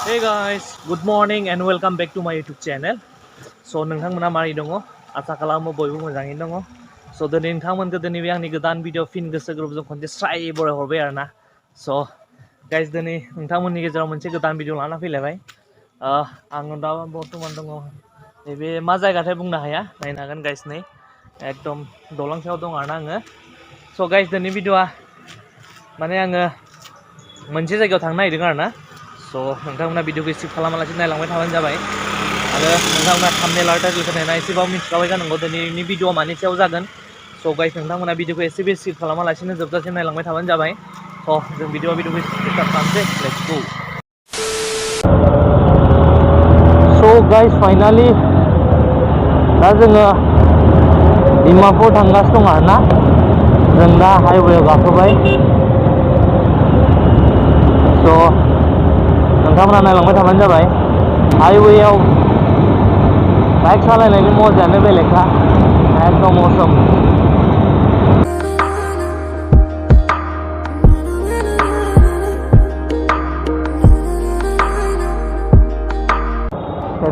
Hey guys, good morning and welcome back to my YouTube channel. So नोंथांमोना मारै दङ? आसा खालामो बयबो मोजाङैनो दङ. So दिनै नोंथांमोनखौ दिनै बे आंनि गोदान भिडिअ फिन गोसो गोरबोजों खनसे स्राय बरायहरबाय आरोना. So guys दिनै नोंथांमोननि गेजेराव मोनसे गोदान भिडिअ लाना फैलायबाय. आङो दा बर्थमान दङ नैबे मा जायगाथाय बुंनो हाया. नायनो हागोन guys नै एकदम दलं सायाव दङ आरोना आङो. So guys दिनै भिडिअआ माने आङो मोनसे जायगायाव थांनो नागिरदों आरोना. So नोंथांमोना भिडिअखौ स्किप खालामालासे नायलांबाय थाबानो जाबाय आरो नोंथांमोना थाम्बनेल आरो टाइटेलखौ नायना एसेबाबो मिथिखाबाय जानांगौ दिनैनि भिडिअआ मानि सायाव जागोन. So गाइस नोंथांमोना भिडिअखौ एसेबो स्किप खालामालासिनो जोबजासिम नायलांबाय थाबानो जाबाय. So जों भिडिअखौ स्टार्ट खालामसै. Let's go. So guys finally दा जोङो डिमापुर थांगासिनो दं आरोना. जों दा हाइवेआव गाखोबाय. So नोंथांमोना नायलांबाय थाबानो जाबाय. हाइवेआव बाइक सालायनायनि मजायानो बेलेगखा एकदम असम.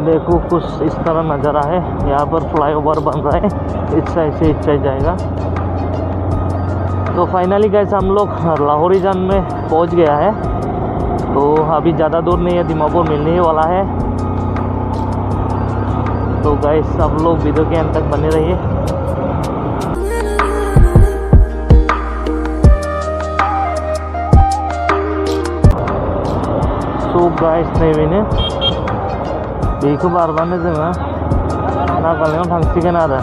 देखो कुछ इस तरह नज़ारा है. यहाँ पर फ्लाईओवर बन रहा है. इस साइड से इस साइड जाएगा. तो फाइनली गाइस हम लोग लाहौरीजान में पहुँच गया है. तो अभी ज़्यादा दूर नहीं है, दीमापुर मिलने ही वाला है. तो गाइस सब लोग वीडियो के अंत तक बने रहिए. सो गाइस नैबेनो बेखौ बारबानो जोङो नागालेण्डआव थांसिगोन आरो.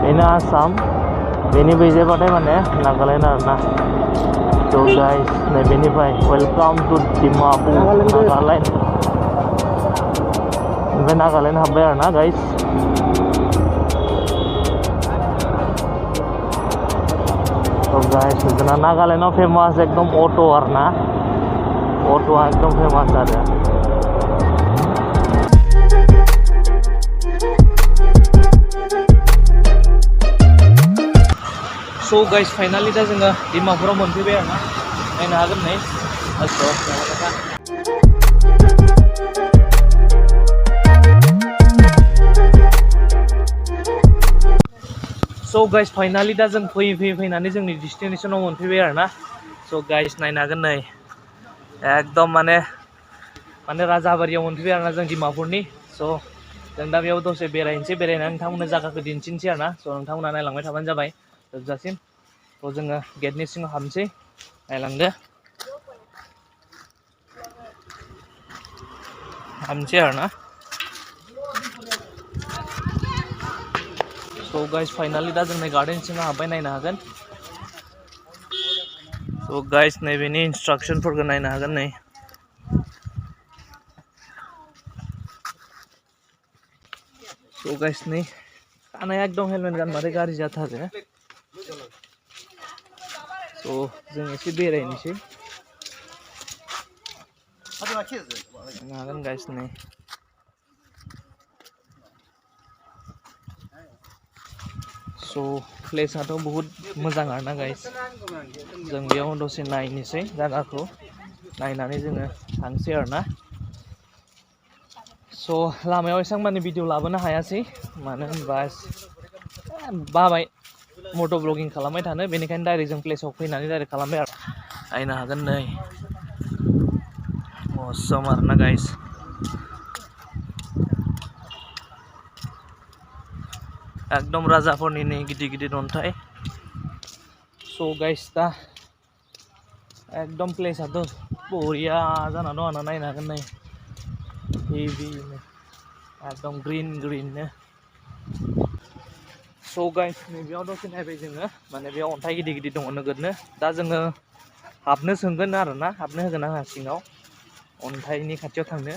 बेनो आसाम, बेनि बैजायबाथाय माने नागालेण्ड आरोना. So guys, नैबेनिफ्राय वेलकाम टू डिमापुर नागालेण्ड. ओमफ्राय नागालेण्ड हाबबाय आरोना गाइस. तो गाइस जोंना नागालेण्डआव फेमास एकदम अट' आरोना. अट'आ एकदम फेमास आरो. So guys फाइनालि दा जोङो डिमापुराव मोनफैबाय आरोना. नायनो हागोन नै. So guys फाइनालि दा जों फैनानै जोंनि डेस्टिनेसनाव मोनफैबाय आरोना. So guys नायनो हागोन नै एकदम माने राजाबारियाव मोनफैबाय आरोना जों डिमापुरनि. So जों दा बेयाव दसे बेरायनोसै. बेरायनानै नोंथांमोननो जायगाखौ दिन्थिनोसै आरोना. So नोंथांमोना नायलांबाय थाबानो जाबाय जोबजासिम. तो जोङो गेटनि सिङाव हाबनोसै. नायलांदो. हाबनोसै आरोना. So guys फाइनालि दा जोंनि गार्डन सिङाव हाबबाय. नायनो हागोन. So guys नैबेनि इन्सट्राक्सनफोरखौ नायनो हागोन नै. So guys नै खानाया एकदम हेलमेट गानबाथाय गाज्रि जाथारो. So जों एसे बेरायनोसै. नायनो हागोन गाइस नै. So प्लेसआथ' बहुत मोजां आरोना गाइस. जों बेयाव दसे नायनोसै जायगाखौ. नायनानै जोङो थांसै आरोना. So लामायाव एसेबां माने भिडिअ लाबोनो हायासै. मानो होनबा बाबाय मट' ब्लगिं खालामबाय थानो. बेनिखायनो डाइरेक्ट जों प्लेसआव फैनानै डाइरेक्ट खालामबाय आरो. नायनो हागोन नै असम आरोना गाइस. एकदम राजाफोरनि नै गिदिर गिदिर अन्थाइ. So गाइस दा एकदम प्लेसआथ' बरिया जाना दं आरोना. नायनो हागोन नै हेभिनो एकदम ग्रिन. So गाइस नैबेयाव दसे नायबाय जोङो. माने बेयाव अन्थाइ गिदिर गिदिर दङ नोगोदनो. दा जोङो हाबनो सोंगोन आरोना. हाबनो होगोन आंहा सिङाव अन्थाइनि खाथियाव थांनो.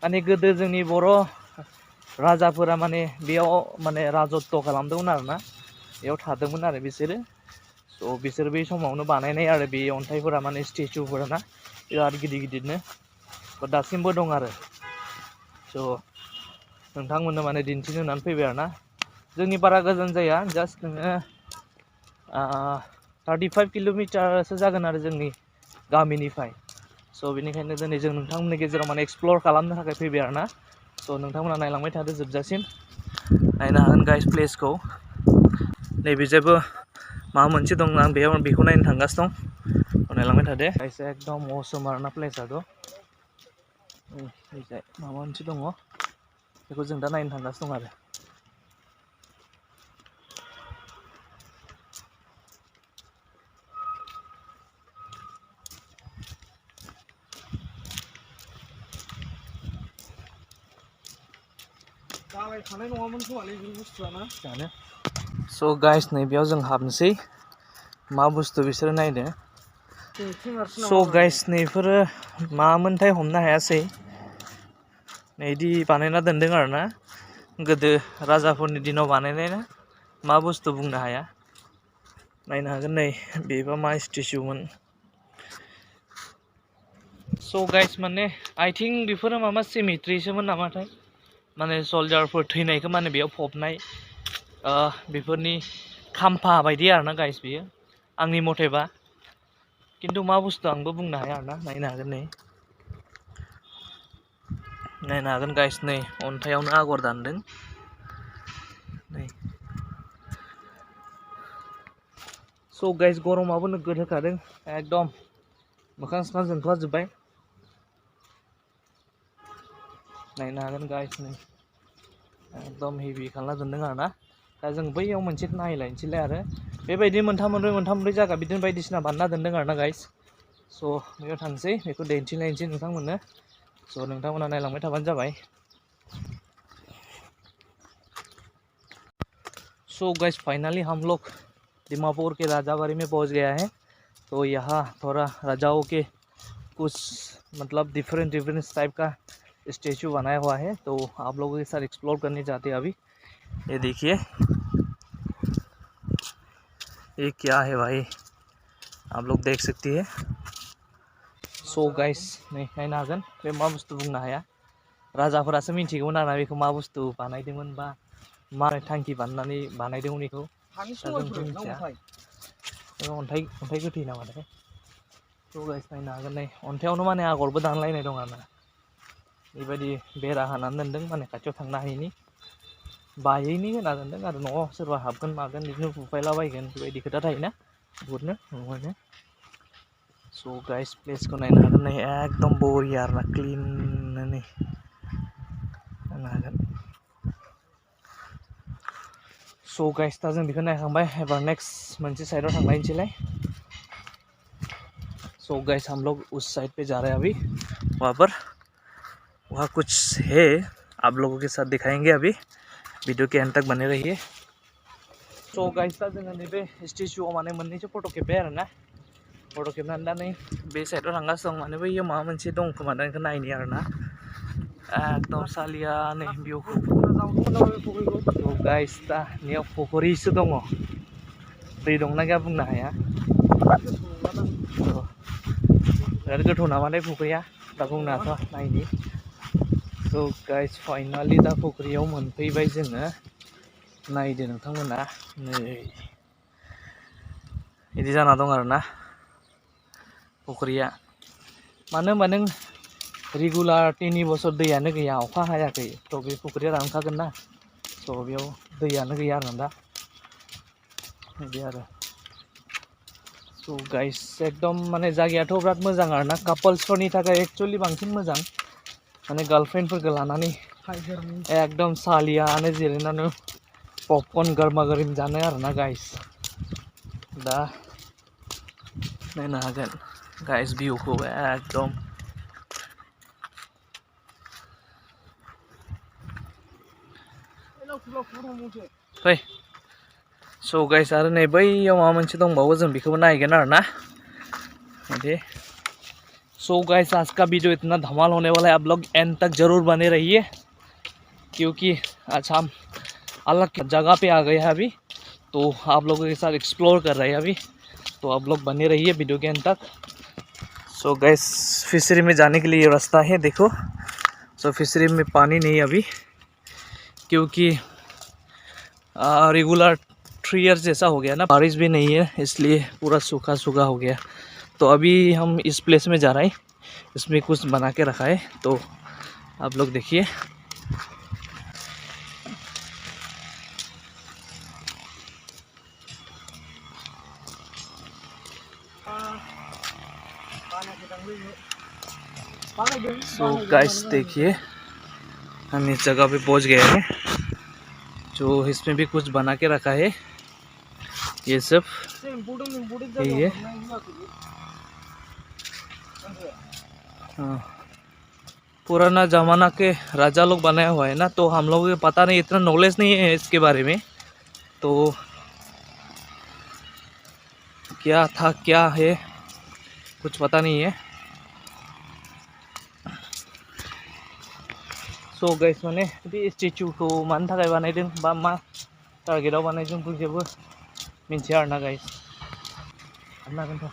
माने गोदो जोंनि बर' राजाफोरा माने बेयाव माने राजत्व खालामदोंमोन आरोना. बेयाव थादोंमोन आरो बिसोरो. So बिसोर बै समावनो बानायनाय आरो बे अन्थाइफोरा माने स्टेचुफोरा ना बिराद गिदिर गिदिरनो. दासिमबो दं आरो. So नोंथांमोननो माने दिन्थिनो होननानै फैबाय आरोना. जोंनि बारा गोजान जाया. जास्ट नोङो 35 किल'मिटारसो जागोन आरो जोंनि गामिनिफ्राय. स' बेनिखायनो दिनै जों नोंथांमोननि गेजेराव माने एक्सप्लर खालामनो थाखाय फैबाय आरोना। स' नोंथांमोना नायलांबाय थादो जोबजासिम, नायनो हागोन गाइस प्लेसखौ। नैबे जेबो माबा मोनसे दं, आं बेखौ नायनो थांगासिनो दं, नायलांबाय थादो गाइस। एकदम असम आरोना प्लेसआथ'। माबा मोनसे दङ, बेखौ जों दा नायनो थांगासिनो दं आरो। स' गाइस नैबेयाव जों हाबनोसै, मा बुस्थु बिसोरो नायदो। स' गाइस नैफोरो मामोनथाय हमनो हायासै, नैदि बानायना दोनदों आरोना, गोदो राजाफोरनि दिनाव बानायनाय ना, मा बुस्थु बुंनो हाया। नायनो हागोन नै बेबा मा स्टेचुमोन। स' गाइस माने आइ थिंक बेफोरो माबा सिमेट्रिसोमोन नामाथाय, माने सलजारफोर थैनायखौ माने बेयाव फबनाय बेफोरनि खाम्फा बायदि आरोना गाइस बेयो, आंनि मथेबा। खिन्थु मा बुस्थु आंबो बुंनो हाया आरोना। नायनो हागोन नै, नायनो हागोन गाइस नै अन्थाइयावनो आगर दानदों नै। स' गाइस गरमाबो नोगोद होखादों, एकदम मोखां सोखां जोंख्लाबजोब्बाय। नायनो हागोन गाइस नै एकदम हेभि खालामना दोनदों आरोना। दा जों बैयाव मोनसे नायलायनोसैलाय आरो, बेबायदि मोनथाम मोनब्रै जायगा बिदिनो बायदिसिना बानायना दोनदों आरोना गाइस। स' बेयाव थांसै, बेखौ दिन्थिलायनोसै नोंथांमोननो। स' नोंथांमोना नायलांबाय थाबानो जाबाय। सो गाइस फाइनली हम लोग दीमापुर के राजाबाड़ी में पहुंच गया है। तो यहाँ थोड़ा राजाओं के कुछ मतलब डिफरेंट टाइप का स्टेचू बनाया हुआ है, तो आप लोगों के साथ एक्सप्लोर करने जाते हैं अभी। ये देखिए ये क्या है भाई, आप लोग देख सकती है। सो गाइस नै नायनो हागोन, बे मा बुस्थु बुंनो हाया, राजाफोरासो मिन्थिगौमोन आरोना बेखौ मा बुस्थु बानायदोंमोन बा मा थांखि बानायनानै बानायदोंमोन बेखौ, जोंथ' मिथिया। अन्थाइ गोथै नामाथाय। स' गाइस नायनो हागोन नै अन्थाइयावनो माने आगरबो दानलायनाय दं आरोना, बेबायदि बेरा होनानै दोनदों माने खाथियाव थांनो हायैनि, बायैनि होना दोनदों आरो। न'आव सोरबा हाबगोन मागोन बिदिनो बुफायलाबायगोन बेबायदि खोथा थायोना बहुदनो न'आवनो। स' गाइस प्लेसखौ नायनो हागोन नै, एकदम बरिया आरोना, क्लिन नै नायनो हागोन। स' गाइस दा जों बेखौ नायखांबाय, एबार नेक्स्ट मोनसे साइडआव थांलायनोसैलाय। सो गाइस हम लोग उस साइड पे जा रहे हैं अभी, वहाँ कुछ है, आप लोगों के साथ दिखाएंगे अभी, वीडियो के एंड तक बने रहिए। सो गाइस दा जोङो नैबे स्टेचुआव माने मोननैसो फट' खेबबाय आरोना, फट' खेबनानै दा नै बे साइडआव थांगासिनो दं, माने बैयाव माबा मोनसे दं खोमा दा बेखौ नायनि आरोना। एकदम सालिया नै भिउखौ। गाइस दा बेयाव फख्रिसो दङ, दै दंना गैया बुंनो हाया, बिराद गोथौ नामाथाय फख्रिया, दा बुंनो हाथ'आ, नायनि। स' गाइस फाइनालि दा फख्रियाव मोनफैबाय जोङो, नायदो नोंथांमोना नै बिदि जाना दं आरोना फख्रिया। मानो होनबा नों रेगुलार 3 बोसोर दैयानो गैया, अखा हायाखै, थ' बे फख्रिया रानखागोन ना। स' बेयाव दैयानो गैया आरोना दा, बिदि आरो। स' गाइस एकदम माने जायगायाथ' बिराद मोजां आरोना, कापोल्सफोरनि थाखाय एक्सुवेलि बांसिन मोजां, माने गार्लफ्रेन्डफोरखौ लानानै एकदम सालियानो जिरायनानै पपकर्न गरमा गरम जानो आरोना गाइस। दा नायनो हागोन गाइस भिउखौ एकदम। फै स' गाइस आरो नै बैयाव माबा मोनसे दंबावो, जों बेखौबो नायगोन आरोना। ओके सो गाइस आज का वीडियो इतना धमाल होने वाला है, आप लोग एंड तक जरूर बने रहिए, क्योंकि आज हम अलग जगह पे आ गए हैं अभी, तो आप लोगों के साथ एक्सप्लोर कर रहे हैं अभी, तो आप लोग बने रहिए वीडियो के एंड तक। सो गाइस फिशरी में जाने के लिए ये रास्ता है, देखो। सो फिशरी में पानी नहीं अभी, क्योंकि रेगुलर 3 ईयर्स जैसा हो गया ना, बारिश भी नहीं है, इसलिए पूरा सूखा सूखा हो गया। तो अभी हम इस प्लेस में जा रहे हैं, इसमें कुछ बना के रखा है, तो आप लोग देखिए। सो गाइस देखिए, हम इस जगह पे पहुंच गए हैं, जो इसमें भी कुछ बना के रखा है। ये सब यही है। हाँ, पुराना जमाना के राजा लोग बनाया हुआ है ना, तो हम लोगों को पता नहीं, इतना नॉलेज नहीं है इसके बारे में, तो क्या था क्या है कुछ पता नहीं है। सो गाइस माने बे स्टेचुखौ मानि थाखाय बानायदों बा मा टारगेटआव बानायदों जों जेबो मिन्थिया आरोना गाइस। हाबनो हागोनथ'।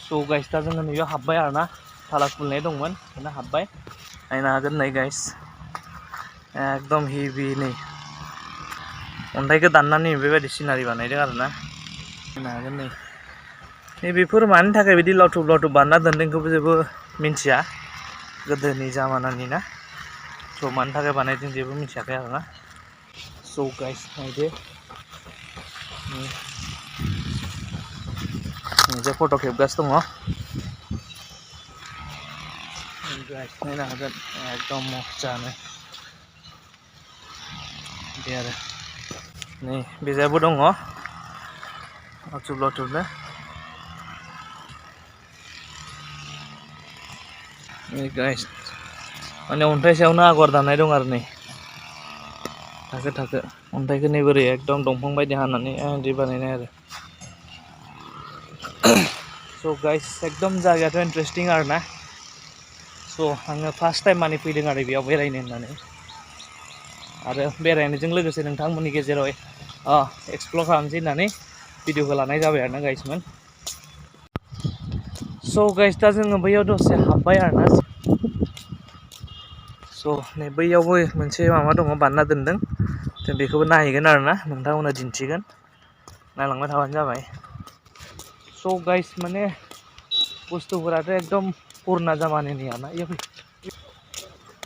सो गाइस दा जोङो नैयाव हाबबाय आरोना, थाला खुलिनाय दंमोन बेनो हाबबाय। नायनो हागोन नै गाइस, एकदम हेभि नै अन्थाइखौ दाननानै बेबायदि सिनारि बानायदों आरोना। नायनो हागोन नै बेफोर मानि थाखाय बिदि लावथुब लावथुब बानायना दोनदों बेखौबो जेबो मिन्थिया, गोदोनि जामानानि ना, स' मानि थाखाय बानायदों जेबो मिथियाखै आरोना। स' गाइस नायदो, मोनसे फट' खेबगासिनो दङ। गाइस नायनो हागोन, एकदम मजानो बिदि आरो। नै बेजायबो दङ लावथुब लावथुबनो। नै गाइस माने अन्थाइ सायावनो आगर दाननाय दं आरो नै थाखो थाखो अन्थाइखौ नै बोरै एकदम दंफां बायदि हानानै बिदि बानायनाय आरो। स' गाइस एकदम जायगायाथ' इन्टारेस्टिं आरोना। स' आङो फार्स्ट टाइम माने फैदों आरो बेयाव बेरायनो होननानै, आरो बेरायनायजों लोगोसे नोंथांमोननि गेजेराव एक्सप्लर खालामसै होननानै भिडिअखौ लानाय जाबाय आरोना गाइसमोन। स' गाइस दा जोङो बैयाव दसे हाबबाय आरोना। स' नै बैयावबो मोनसे माबा दङ बानायना दोनदों, जों बेखौबो नायहैगोन आरोना, नोंथांमोना दिन्थिगोन, नायलांबाय थाबानो जाबाय। स' गाइस माने बुस्थुफोराथ' एकदम पुराना जामानानि आरोना।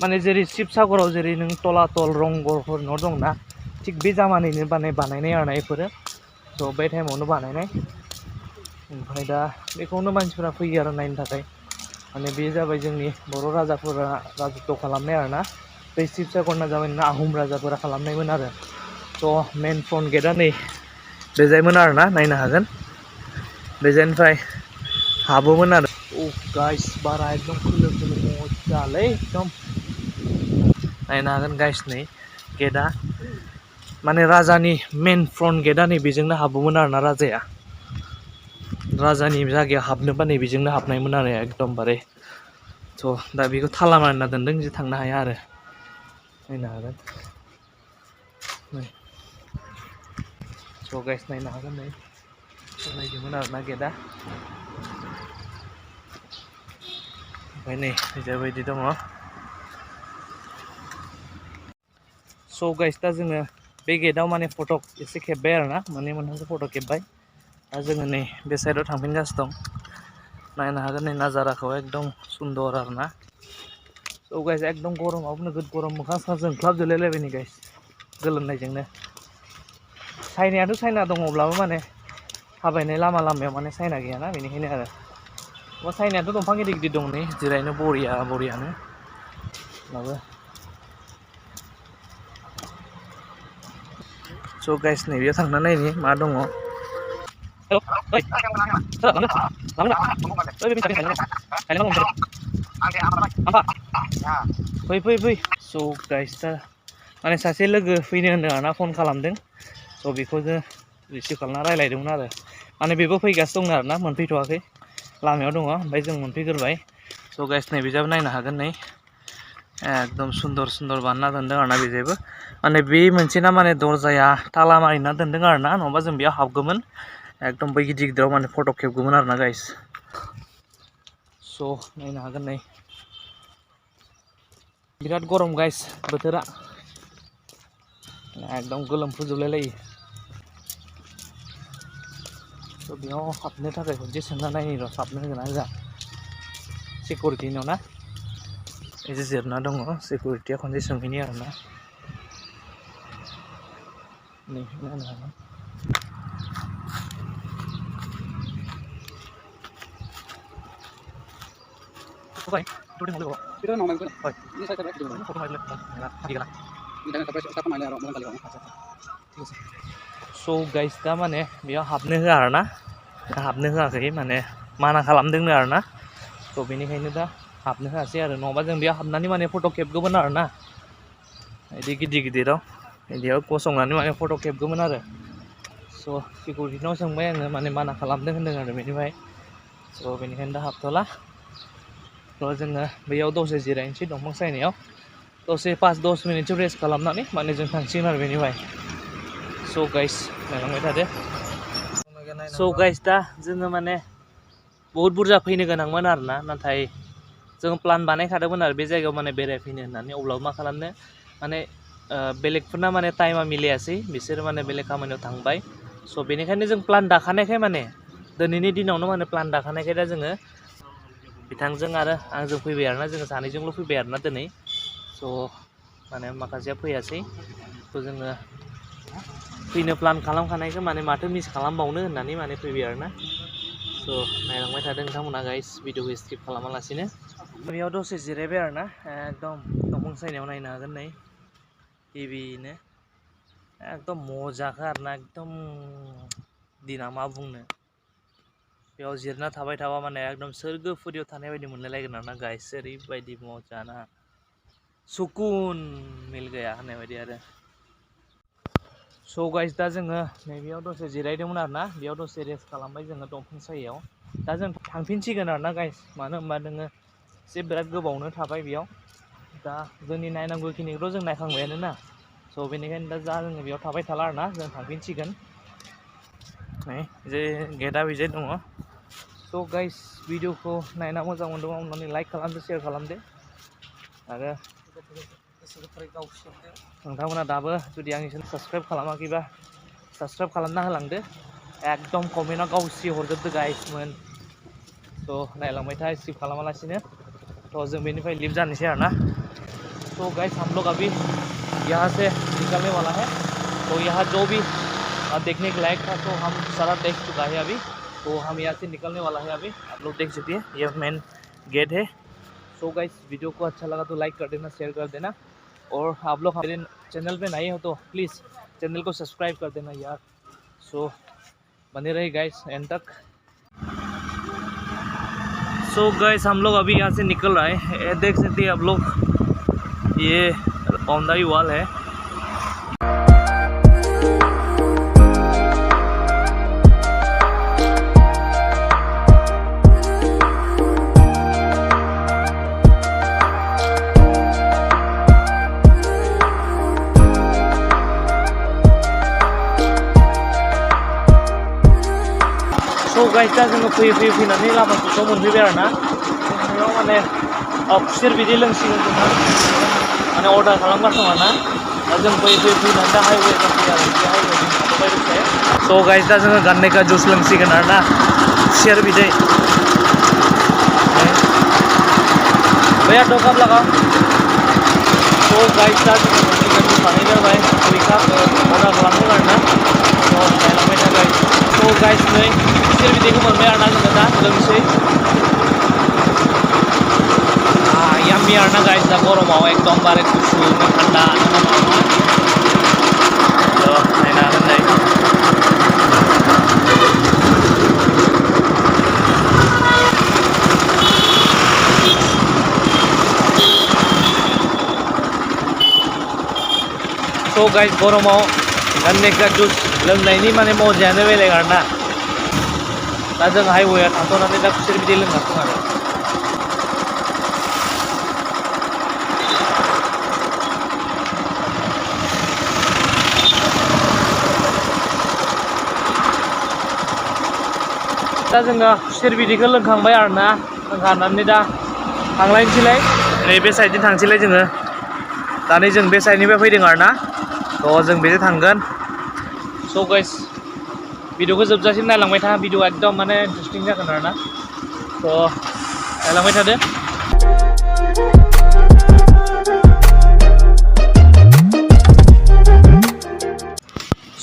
माने जेरै शिबसागराव जेरै नों तलातल रंघरफोर न' दंना, थिग बे जामानैनो बानायनाय आरोना बेफोरो। स' बे टाइमावनो बानायनाय, ओमफ्राय दा बेखौनो मानसिफोरा फैयो आरो नायनो थाखाय। माने बे जाबाय जोंनि बर' राजाफोरा राजत्व खालामनाय आरोना। बै शिबसागरना जाबाय आहम राजाफोरा खालामनायमोन आरो। स' मेन फ्रन्ट गेटआ नै बेजायमोन आरोना, नायनो हागोन बेजायनिफ्राय हाबोमोन आरो। गाइस बारा एकदम खोलो खोलो मजालै एकदम नायनो हागोन गाइस नै गेटआ, माने राजानि मेन फ्रन्ट गेटआ नै बेजोंनो हाबोमोन आरोना राजाया। राजानि जायगायाव हाबनोबा नै बेजोंनो हाबनायमोन आरो एकदमबारे। थ' दा बेखौ थाला मारिना दोनदों जे थांनो हाया आरो, नायनो हागोन नै। स' गाइस नायनो हागोन नै नायदोंमोन आरोना गेटआ, ओमफ्राय नै जाबायदि दङ। स' गाइस दा जोङो बे गेटआव माने फट' एसे खेब्बाय आरोना, मोननै मोनथामसो फट' खेब्बाय। दा जोङो नै बे साइडआव थांफिनगासिनो दं। नायनो हागोन नै नाजाराखौ एकदम सुन्दर आरोना। स' गाइस एकदम गरमाबो नोगोद गरम, मोखां सोखां जोंख्लाब जोबलायलायबाय नै गाइस गोलोमनायजोंनो। सायनायाथ' सायना दङब्लाबो माने थाबायनाय लामायाव माने सायना गैयाना, बेनिखायनो आरो। सायनायाथ' दंफां गिदिर गिदिर दं नै, जिरायनो बरियानो माबा। स' गाइस नैबेयाव थांना नायनि मा दङ। फै फै फै। स' गाइस दा माने सासे लोगो फैनो होनदों आरोना, फन खालामदों। स' बेखौ जों रिसिभ खालामना रायज्लायदोंमोन आरो, माने बेबो फैगासिनो दं आरोना, मोनफैथ'वाखै लामायाव दङ, ओमफ्राय जों मोनफैग्रोबाय। स' गाइस नैबेजाबो नायनो हागोन नै एकदम सुन्दर सुन्दर बानायना दोनदों आरोना बेजायबो। माने बे मोनसेना माने दरजाया ताला मारिना दोनदों आरोना, नङाबा जों बेयाव हाबगौमोन, एकदम बै गिदिर गिदिराव माने फट' खेबगौमोन आरोना गाइस। स' नायनो हागोन नै बिराद गरम गाइस बोथोरा, एकदम गोलोमफ्रुजोबलायलायो। स' बेयाव हाबनो थाखाय खनसे सोंना नायनि र' हाबनो होगोन ना होआ सिकिउरिटिनाव ना एसे जिरना दङ सिकिउरिटिया खनसे सोंहैनि आरोना नेहैनो हागोन Vậy, tôi đang ngồi được Itu normal kan? rồi. Ini saya coba dulu. Foto này lên, đi cái này. Ini kan sampai siapa main orang kali orang. So guys, दा माने बेयाव हाबनो होआ आरोना हाबनो होआखै माने माना खालामदोंनो आरोना थ' बेनिखायनो दा हाबनो होआसै आरो नङाबा जों बेयाव हाबनानै माने फट' खेबगौमोन आरोना बिदि गिदिर गिदिराव बिदियाव गसंनानै माने फट' खेबगौमोन आरो स' सिकिउरिटिनाव सोंबाय आङो माने माना खालामदों होनदों आरो बेनिफ्राय स' बेनिखायनो दा हाबथ'ला थ' जोङो बेयाव दसे जिरायनोसै दंफां सायनायाव दसे 5-10 मिनिटसो रेस्ट खालामनानै माने जों थांसिगोन आरो बेनिफ्राय स' गाइस नायलांबाय थादो स' गाइस दा जोङो माने बहुत बुरजा फैनो गोनांमोन आरोना नाथाय जों प्लान बानायखादोंमोन आरो बे जायगायाव माने बेरायफैनो होननानै अब्लाबो मा खालामनो माने बेलेगफोरना माने टाइमा मिलायासै बिसोर माने बेलेग खामानियाव थांबाय स' बेनिखायनो जों प्लान दाखानायखाय माने दिनैनि दिनावनो माने प्लान दाखानायखाय दा जोङो बिथांजों आरो आंजों फैबाय आरोना जोङो सानैजोंल' फैबाय आरोना दिनै स' माने माखासेया फैयासै थ' जोङो फैनो प्लान खालामखानायखौ माने माथो मिस खालामबावनो होननानै माने फैबाय आरोना स' नायलांबाय थादों नोंथांमोना गाइस भिडिअखौ स्किप खालामालासिनो बेयाव दसे जिरायबाय आरोना एकदम दंफां सायनायाव नायनो हागोन नै टिभिनो एकदम मजाखा आरोना एकदम दिना मा बुंनो बेयाव जिरना थाबाय थाबा माने एकदम सोरगोफुरियाव थानाय बायदि मोनलायलायगोन आरोना गाइस ओरैबायदि मजाना सुकुन मिल गया होननाय बायदि आरो स' गाइस दा जोङो नैबेयाव दसे जिरायदोंमोन आरोना बेयाव दसे रेस्ट खालामबाय जोङो दंफां सायायाव दा जों थांफिनसिगोन आरोना गाइस मानो होनबा नोङो एसे बिराद गोबावनो थाबाय बेयाव दा जोंनि नायनांगौखिनिखौथ' जों नायखांबायानो ना स' बेनिखायनो दा जोङो बेयाव थाबाय थाला आरोना जों थांफिनसिगोन नै जे गेटआ बिजाय दङ स' गाइस भिडिअखौ नायना मोजां मोनदोंबा अननानै लाइक खालामदो शेयार खालामदो आरो नोंथांमोना दाबो जुदि आंनिसिम साबस्क्राइब खालामाखैबा साबस्क्राइब खालामना होलांदो एकदम कमेन्टआव गावसि हरजोबदो गाइसमोन स' नायलांबाय था स्किप खालामालासिनो तो जों बेनिफ्राय लिफ्ट जानोसै आरोना तो गाइस हम लोग अभी यहाँ से निकलने वाला है तो यहाँ जो भी देखने के लायक था तो हम सारा देख चुका है अभी तो हम यहाँ से निकलने वाला है अभी आप लोग देख सकते हैं ये मेन गेट है सो गाइस वीडियो को अच्छा लगा तो लाइक कर देना शेयर कर देना और आप लोग हमारे चैनल पे नए हो तो प्लीज़ चैनल को सब्सक्राइब कर देना यार सो बने रहे गाइस एंड तक सो गाइस हम लोग अभी यहाँ से निकल रहे हैं देख सकते हैं आप लोग ये बाउंड्री वॉल है So guys, दा जोङो फैनानै लामा ससेयाव मोनफैबाय आरोना बेयाव माने खुसेर बिदै लोंसिगोन जोङो माने अर्डार खालामगासिनो दं आरोना दा जों फैनानै दा हाइवे फैयो आरो बे हाइवेजों थांबाय दसे स' गाइस दा जोङो गन्ने का जुस लोंसिगोन आरोना खुसेर बिदै भैया दो कप लगाओ स' गाइस दा जोङो गन्ने का जुस लानाय जाबाय 2 काप अर्डार खालामदों आरोना स' नायलांबाय था गाइस स' गाइस नै खुसेर बिदैखौ मोनबाय आरोना जोङो दा लोंसै याम्मी आरोना गाइस दा गरमाव एकदमबारे गुसुनो थान्दा नायनो हागोन नै स' गाइस गरमाव गन्ने का जुस लोंनायनि माने मजायानो बेलेग आरोना दा जों हाइवेआव थांथ'नानै दा खुसेर बिदै लोंगासिनो आरो दा जोङो खुसेर बिदैखौ लोंखांबाय आरोना लोंखांनानै दा थांलायनोसैलाय नै बे साइडजों थांसैलाय जोङो दानि जों बे साइडनिफ्राय फैदों आरोना थ' जों बेजों थांगोन स' गाइस भिडिअखौ जोबजासिम नायलांबाय था भिडिअ एकदम माने इन्टारेस्टिं जागोन आरोना थ' नायलांबाय थादो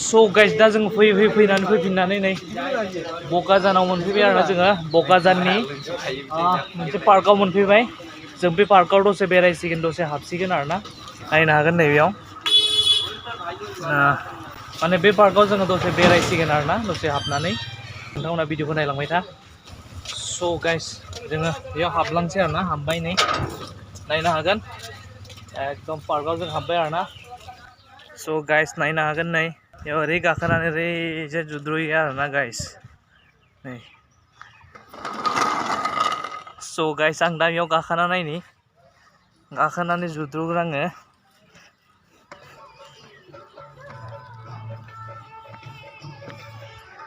स' गाइस दा जों फैनानै नै बगाजानाव मोनफैबाय आरोना जोङो बगाजाननि मोनसे पार्कआव मोनफैबाय जों बे पार्कआव दसे बेरायसिगोन दसे हाबसिगोन आरोना नायनो हागोन नैबेयाव माने बे पार्कआव जोङो दसे बेरायसिगोन आरोना दसे हाबनानै नोंथांमोना भिडिअखौ नायलांबाय था स' गाइस जोङो बेयाव हाबलांसै आरोना हाबबाय नै नायनो हागोन एकदम पार्कआव जों हाबबाय आरोना स' गाइस नायनो हागोन नै बेयाव ओरै गाखोनानै ओरैजे जुद्रुयो आरोना गाइस नै स' गाइस आं दा बेयाव गाखोना नायनि गाखोनानै जुद्रुगोन आङो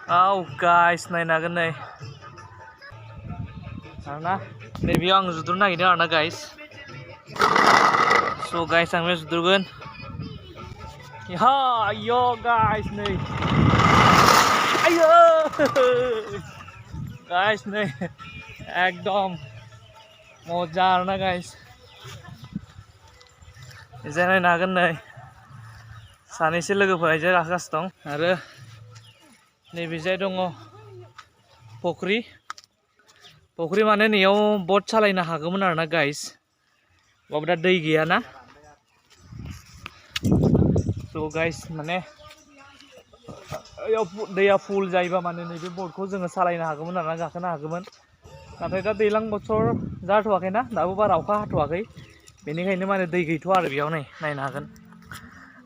औ गाइस नायनो हागोन नै आरोना नैबेयाव आं जुद्रुनो नागिरदों आरोना गाइस स' गाइस आं बेयाव जुद्रुगोन हा यो गाइस नै आयो गाइस नै एकदम मजा आरोना गाइस एजाय नायनो हागोन नै सानैसो लोगोफोरा एजाय गाखोगासिनो दं आरो नैबेजाय दङ फख्रि माने नैयाव बट सालायनो हागौमोन आरोना गाइस बाबो दा दै गैयाना स' गाइस माने दैया फुल जायोबा माने नैबे बटखौ जोङो सालायनो हागौमोन आरोना गाखोनो हागौमोन नाथाय दा दैज्लां बोथोर जाथ'वाखैना दाबो बारा अखा हाथ'वाखै बेनिखायनो माने दै गैथ'आ आरो बेयाव नै नायनो हागोन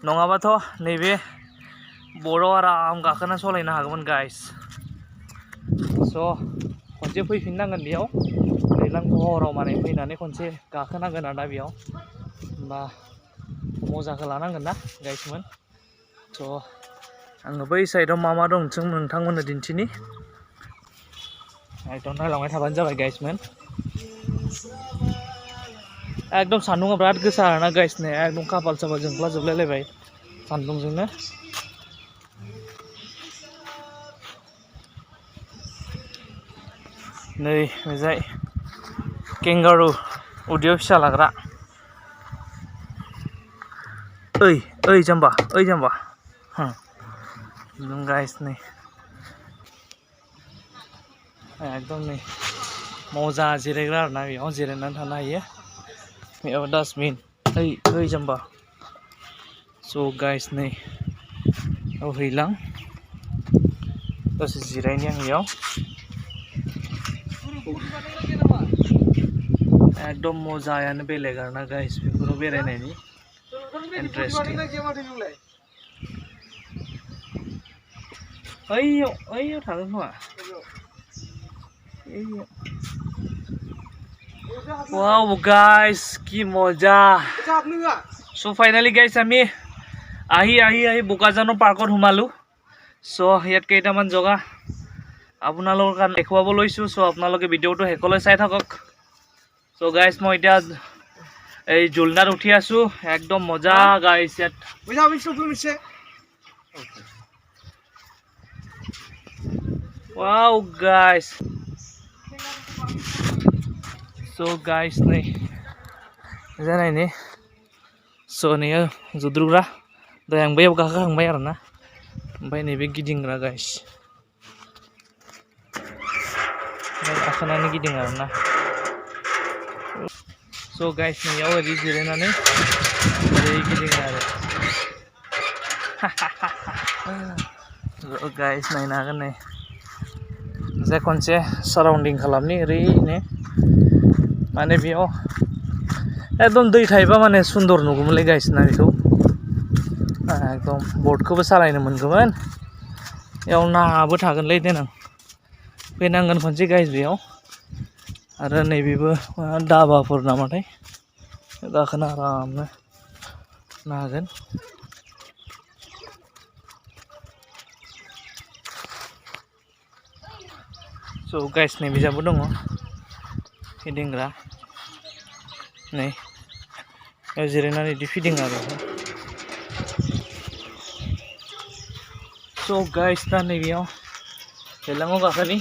नङाबाथ' नैबे बटआव आराम गाखोना सालायनो हागौमोन गाइस स' खनसे फैफिननांगोन बेयाव दैज्लां बहराव माने फैनानै खनसे गाखोनांगोन आरोना बेयाव होमबा मजाखौ लानांगोन ना गाइसमोन स' आङो बै साइडआव मा दं नोंथांमोननो दिन्थिनि एकदम नायलांबाय थाबानो जाबाय गाइसमोन एकदम सान्दुंआ बिराद गोसा आरोना गाइस नै एकदम खाफाल साफाल जोंख्ला जोबलायलायबाय सान्दुंजोंनो नै ओजाय केंगारु उदैयाव फिसा लाग्रा ओइ जाम्बा गाइस नै एकदम नै मजा जिरायग्रा आरोना बेयाव जिरायनानै थानो हायो बेयाव डास्टबिन ओइ जाम्बा स' गाइस नै औ हैलां दसे जिरायनि आं बेयाव एकदम मजायानो बेलेग आरोना गाइस बेफोराव बेरायनायनि इन्टारेस्टिं ओइयाव थागोन खोमा वाव गाइस की मजा सो फाइनली गाइस আমি আহি বোকাজানৰ পাৰ্কত সোমালো সো ইয়াত কেইটামান জগা আপোনালোকৰ কাৰণে দেখুৱাব লৈছো সো আপোনালোকে ভিডিঅটো হেকলৈ চাই থাকক সো গাইস মই এতিয়া এই জুলনাত উঠি আছো একদম মজা গাইস ইয়াত वाव गाइस सो गाइस नै जानाय ने सो नै जुद्रुग्रा दा आं बैयाव गाखोखांबाय आरोना ओमफ्राय नैबे गिदिंग्रा गाइस गाखोनानै गिदिङो आरोना सो गाइस नैयाव ओरै जिरायनानै ओरै गिदिङो आरो गाइस नायनो हागोन नै जे खनसे साराउन्डिं खालामनि ओरैनो माने बेयाव एकदम दै थायोबा माने सुन्दर नुगौमोनलै गाइस ना बेखौ एकदम बटखौबो सालायनो मोनगौमोन बेयाव नाबो थागोनलै देनां फैनांगोन खनसे गाइस बेयाव आरो नैबेबो दाबाफोर नामाथाय गाखोना आरामनो नागोन सो गाइस नै बिजाबो दङ फिदिंग्रा नै जिरायनानै बिदि फिदिङो आरो सो गाइस दा नैबेयाव दैलाङाव गाखोनि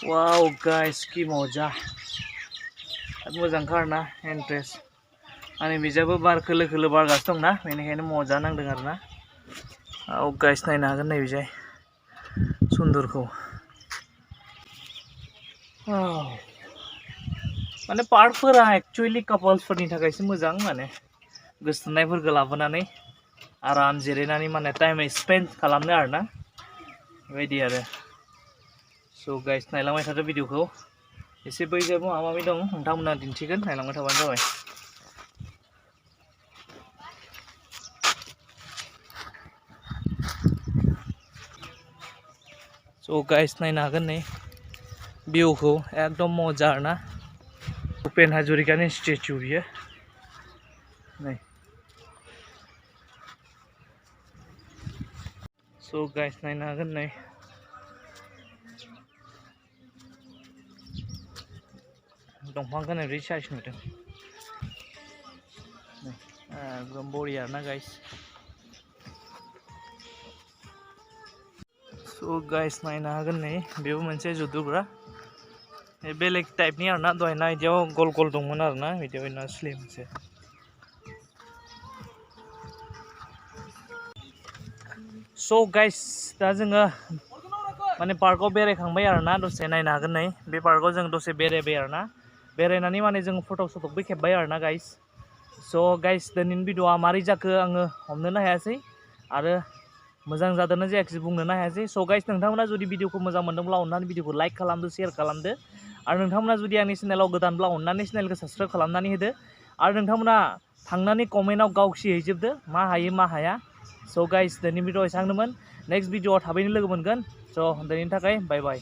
वाव गाइस कि मजा बिराद मोजांखा आरोना इन्ट्रेस्ट आंनि बिजाबो बार खोलो खोलो बारगासिनो दंना बेनिखायनो मजा नांदों आरोना औ गाइस नायनो हागोन नै बिजाय सुन्दरखौ माने पार्कफोरा एक्चुअली कापल्सफोरनि थाखायसो मोजां माने गोसोथोनायफोरखौ लाबोनानै आराम जिरायनानै माने टाइम स्पेन्ड खालामनो आरोना बेबायदि आरो स' गाइस नायलांबाय थादो भिडिअखौ एसे बैजाबो माबा माबि दं नोंथांमोना दिन्थिगोन नायलांबाय थाबानो जाबाय स' गाइस नायनो हागोन नै भिउखौ एकदम मजा आरोना भुपेन हाजरिकानि स्टेचु बियो नै स' गाइस नायनो हागोन नै दंफांखौ नै साइज नुदों एकदम बरिया आरोना गाइस स' गाइस नायनो हागोन नै बेबो मोनसे जुदुग्रा बेलेग टाइपनि आरोना दहायना बिदियाव गल गल दंमोन आरोना बिदियाव ना स्लिम मोनसे स' गाइस दा जोङो माने पार्कआव बेरायखांबाय आरोना दसे नायनो हागोन नै बे पार्कआव जों दसे बेरायबाय आरोना बेरायनानै माने जों फट'बो खेबबाय आरोना गाइस स' गाइस दिनैनि भिडिअआ मारै जाखो आङो हमनोनो हायासै आरो मोजां जादोंना जायाखै बुंनोनो हायासै स' गाइस नोंथांमोना जुदि भिडिअखौ मोजां मोनदोंब्ला अननानै भिडिअखौ लाइक खालामदो शेयार खालामदो आरो नोंथांमोना जुदि आंनि चेनेलाव गोदानब्ला अननानै चेनेलखौ साबस्क्राइब खालामनानै होदो आरो नोंथांमोना थांनानै कमेन्टआव गावसि हैजोबदो मा हायो मा हाया स' गाइस दिनैनि भिडिअआ एसेबांनोमोन नेक्स्ट भिडिअआव थाबैनो लोगो मोनगोन स' दिनैनि थाखाय बाय बाय